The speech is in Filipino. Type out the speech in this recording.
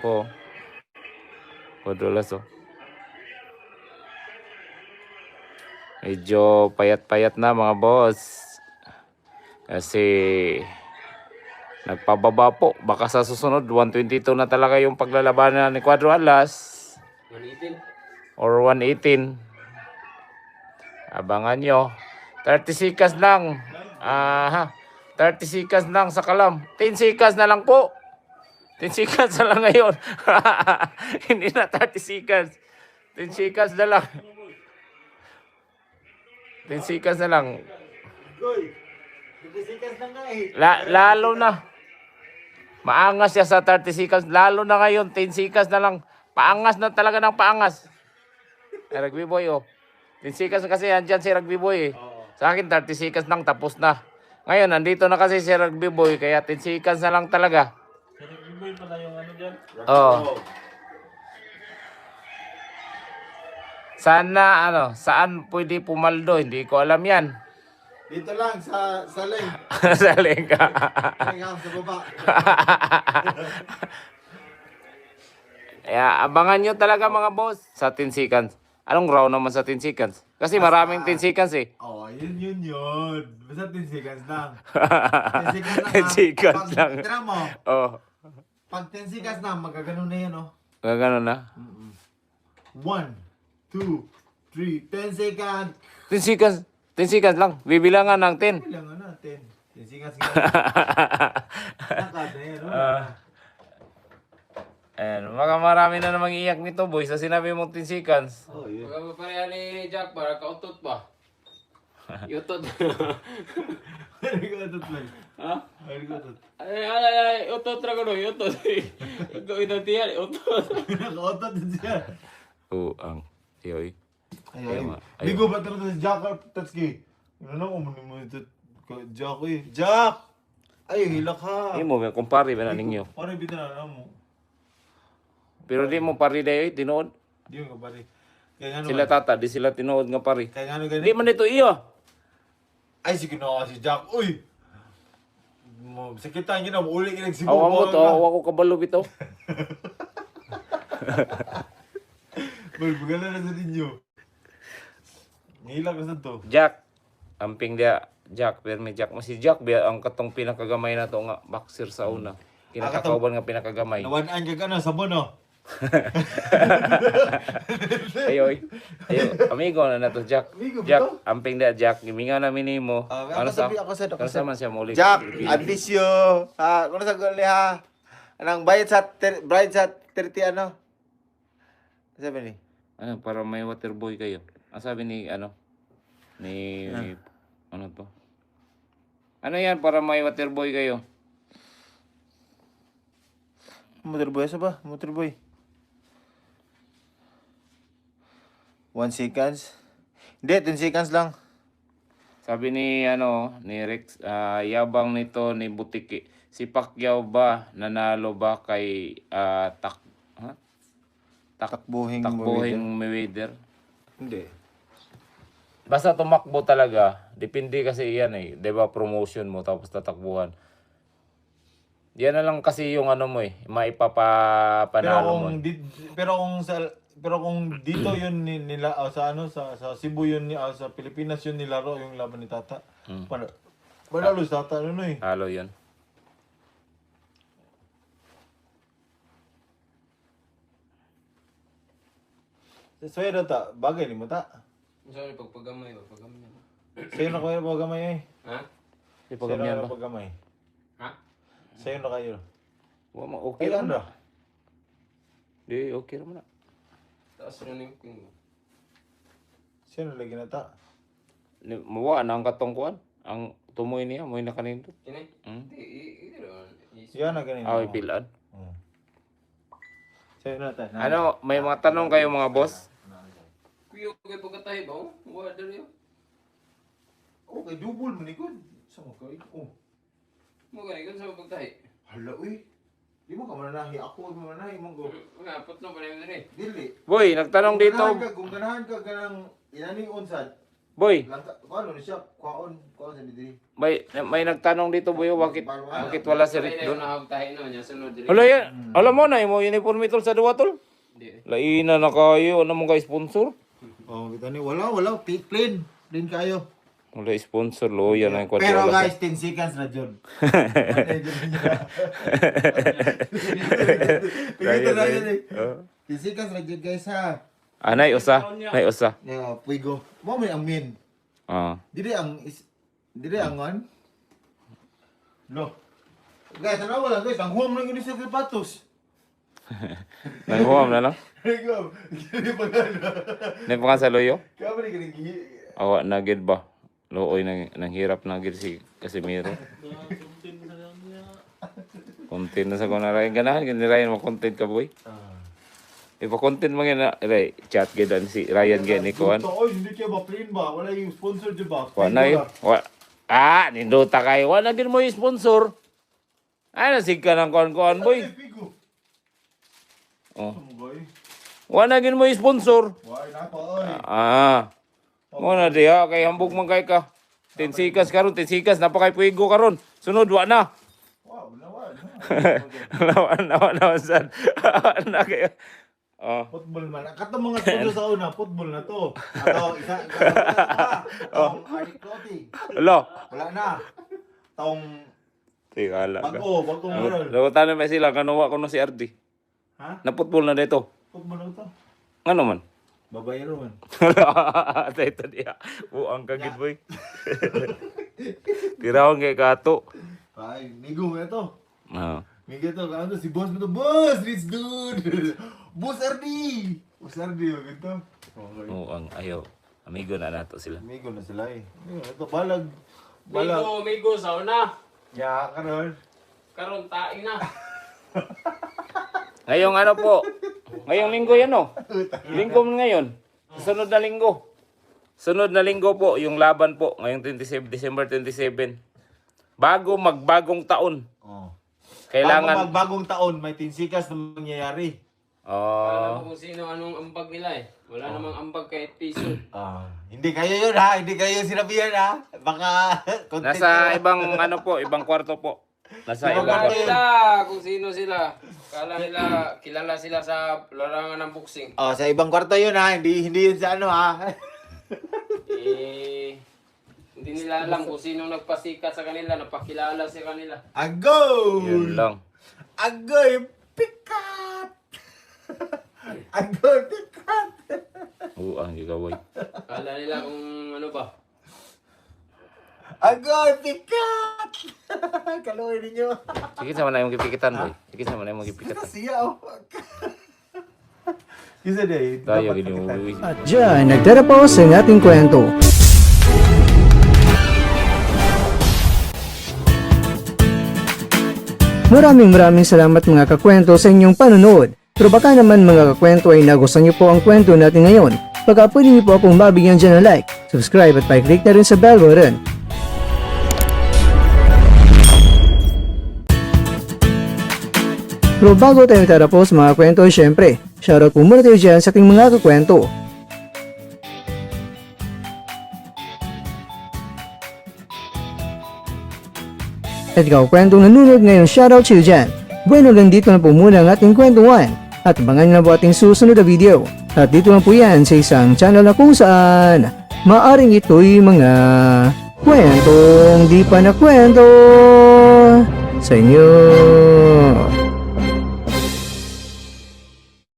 po. Madulas oh. Medyo payat-payat na mga boss. Kasi nagpababa po. Baka sa susunod 122 na talaga yung paglalabanan ni Cuadro Alas. 118. Or 118. Abangan nyo. 30 sikas lang. 30 sikas lang sa kalam. 10 sikas na lang po. 10 sikas na lang ngayon. Hindi na 30 sikas. 10 sikas na lang. 10 sikas na lang. Lalo na. Maangas siya sa 30 sikas. Lalo na ngayon, 10 sikas na lang. Paangas na talaga ng paangas. Rugby boy, oh. 10 sikas kasi andyan si Rugby boy, eh. Sa akin, 30 sikas lang, tapos na. Ngayon, nandito na kasi si Rugby boy, kaya 10 sikas na lang talaga. Si Rugby boy pala yung ano dyan. Oh. Saan pwede pumaldo? Hindi ko alam yan. Dito lang sa lane. Sa lengka. Sa baba. Kaya abangan nyo talaga mga boss sa 10 seconds. Anong raw naman sa 10 seconds? Kasi maraming 10 seconds eh. Oh, yun. Basta 10 seconds lang. 10 seconds lang. Tira mo, Oh, pag 10 seconds na, magagano na yan, oh. gano'n na. 1, 2, 3, 10 seconds. 10 seconds. 10 seconds lang. Bibilangan ng 10. Kailangan na, 10. 10 seconds nga. Nakad na yan, oh. Ayan, baka marami na namang iyak nito boy sa sinabi mong 10 seconds. Oh, yun. Baka pa pareha ni Jack para kautot ba? Yutot. Arigatot lang. Ha? Arigatot. Ay, utot ra ko no, yutot. Ikaw inatiyan, utot. Nakautot din siya. Oo, ang. Yoy. Ayun. Ayun. Di ko ba talaga si Jack Tatsuki? Ano mo ito? Jack eh. Jack! Ay, hilak ha. Hindi mo, kumpare ba na ninyo? Parang bitin na mo. Pero di mo pari dayo, tinood. Di mo ka pare. Kaya nga Sila tata, di sila tinood nga pari. Kaya nga Di ganit. man ito iyo. Ay, sige na si Jack. Uy! Sakitan yun na. Uli ka nagsibubuhan Awa mo to, awa ko kabalo bito. Magala na sa ninyo. Ngilak ka sa to. Jack. Amping dia, Jack. Pero may Jack. Si Jack, biya ang katong pinakagamay na to nga boxer sa una. Kinakakauban nga pinakagamay. Nawanaan ka na, sabon no? Ayoy. Ayo, amigo na to Jack. Amigo ba Jack, to? amping dia Jack. Gimingaw namin nimo. Ako sa Kansa man siya muli. Jack, advisyo. Ha, kung sa guli ha. Anong bayad sa bride sa 30 ano? Sabi ni. Ano, para may water boy kayo. Ang sabi ni, ano? Ni, ano to? Ano yan, para may water boy kayo? Motorboy sa ba? Motorboy. 1 seconds. Hindi, 10 seconds lang. Sabi ni, ano, ni Rex, yabang nito ni Butiki. Si Pacquiao ba, nanalo ba kay, Takbuhing takbuhing Mayweather? Hindi. Basta tumakbo talaga, depende kasi yan eh. 'Di ba promotion mo tapos tatakbuhan. Yan na lang kasi yung ano mo eh, maipapanalo mo. Pero kung dito yun nila sa sa Cebu yun sa Pilipinas yun nilaro yung laban ni Tata. Panalo si Tata ano eh. Halo yun. Sa'yo na ta, bagay ni mo ta. Sorry, pagpagamay ba? Pagamay. Sa'yo na kayo pagamay eh. Ha? Di Sa'yo pa ganyan na ba? pagamay. Ha? Sa'yo na kayo. Okay Kailan lang. na? Di, okay naman na. Taas na yung king. Sa'yo na lagi na ta. Mawa na ang katungkuan. Ang tumoy niya, moy na kanindot. Kini? Hmm? Hindi ron. Yan na ganito. Awi pilaan. Sa'yo na ta. Ano, may mga tanong kayo mga boss? Kuya, kay pagkatahi ba? Wala dali yun. Okay, double mo ni good. Sama ka oh. Mo gani kan sa pagtahi. Hala uy. Di mo ka mananahi. Ako mananahi mo go. Nga, put na pa rin rin. Dili. Boy, nagtanong dito. Kung ganahan ka ganang inani unsad. Boy, Ano ni siya? Kuhaon sa dito. may nagtanong dito boy, bakit wala si Rick doon? Nakagtahin na niya, sunod din. Hala yan, alam mo na, mo uniforme tol sa duwa tol? Hindi. Laina na kayo, ano mo guys sponsor? Oh, kita ni wala, plain kayo. Wala sponsor, lo, yan ang kwadro. Pero guys, 10 seconds na dyan. Pagkita na yun eh. 10 seconds na dyan guys ha. Nay usa. Yeah, puigo. Mo may amin. Dili ang an. No. Guys, ano wala guys, ang home lang yun sa sapatos. Nanghuam na lang. Ikaw, hindi pa gana. Nepa ka sa loyo? Kaya ba ni kanigi? Awa na gid ba? Looy nang hirap na gid si Casimiro. Content na sa ko na rin. Ganahan, ganirayan mo content ka boy. Ipa-content mo na, chat gid si Ryan gid ni Kuan. Oy, hindi kayo ba plain ba? Wala yung sponsor dyan ba? Wala yun. Nindota kayo. Wala gid mo yung sponsor. Nasig ka ng kuan boy. Pigo. Oh. Ano boy? Wala gid mo yung sponsor. Why na pa oy? Mo na diha kay hambog man kay ka. 10 sikas karon, 10 sikas napakay puigo karon. Sunod wa na. Wow, nawan. Nawan sad. Na kayo. Football man. Katong mga sponsor sa una, football na to. Ato, isa. Clothing. Lo. Wala na. Taong Tingala ka. bagong moral. Lagutan na sila kanuwa ko no si RD. Ha? Na football na dito. Football na to. Ano man? Babayero man. Ito diya. Buang ka gid boy. Tirawon kay kato. Ay, migo na to. Ah. Migo to. Ano si boss mo to? Boss, rich dude. Boss RD. Boss RD, ganito. Okay. Buang ayaw. Amigo na nato sila. Migo na sila eh. Ito, balag. Migo, sa una. Ya, karon. Karon, tain na. Ngayong ano po? Ngayong linggo yan oh. Linggo ngayon. Sunod na linggo. Sunod na linggo po, yung laban po. Ngayong December 27. Magbagong taon. Oh. Kailangan... Magbagong taon, may tinsikas na mangyayari. Alam mo kung sino anong ambag nila eh. Wala namang ambag kahit piso. Hindi kayo yun ha, hindi kayo sinabihan ha. Baka content Nasa yun. ibang ano po, ibang kwarto po. Nasa ibang Kala kwarto. nila kung sino sila. Kala nila kilala sila sa larangan ng boxing. Sa ibang kwarto yun ha, hindi yun sa ano ha. Hindi nila alam kung sino nagpasikat sa kanila, napakilala sa kanila. Agoy! Yun lang. Agoy! Pikat! Agoy! Pikat! Ang gigaway. Kala nila kung ano ba. Agoy! Pikat! Kaluhin ninyo. Sige sama na yung gipikitan boy. Sige sama na yung Kita gipikitan. siya oh. Isa day. Tayo gini mo. At dyan, nagtatapos ang ating kwento. Maraming salamat mga kakwento sa inyong panonood. Pero baka naman mga kakwento ay nagustuhan niyo po ang kwento natin ngayon. Baka pwede niyo po akong mabigyan dyan ng like, subscribe at pa-click na rin sa bell button. Pero bago tayo tatapos mga kwento, syempre, shoutout po muna tayo dyan sa ating mga kakwento. At ikaw kwentong nanonood ngayon, shoutout sa'yo dyan. Bueno, lang dito na po muna ang ating kwentuhan. At abangan nyo na po ating susunod na video. At dito lang po yan sa isang channel na kung saan maaring ito'y mga kwentong di pa na kwento sa inyo.